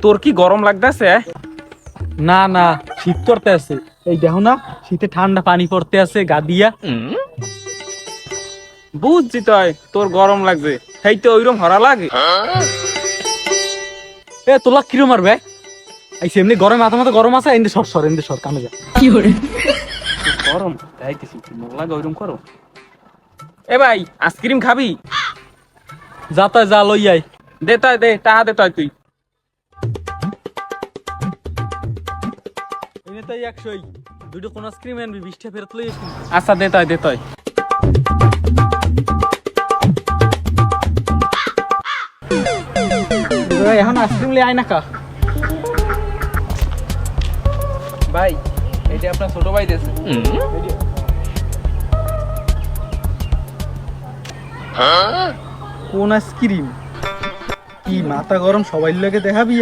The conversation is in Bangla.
তোর কি গরম লাগতেছে? না না, শীত করতে আছে। এই দেখো না, শীতে ঠান্ডা পানি পড়তে আছে গা দিয়া। বুঝছি তোর গরম লাগছে, সেই তো ওইরকম হরা লাগে। এ তোলা কিরম মারবে? এই এমনি গরম মাথা মাথা গরম আছে, এমনি সর এমনি সর কামে যা। তোর গরম যাইতেছি, মন লাগে ওইরকম করো। এ ভাই, আইসক্রিম খাবি? যা তাই যা লই আই। দে টাহা দে তুই। এনে তাই 100 দুটো কোন আইসক্রিম আনবি, 20টা ফেরত লই আসবি। আচ্ছা দে তাই। এখন আইসক্রিম লই আয় না কা। ভাই, এটা আপনার ছোট ভাই দিয়েছে। কোন আইসক্রিম? কি মাথা গরম, সবাই লাগে দেখাবি?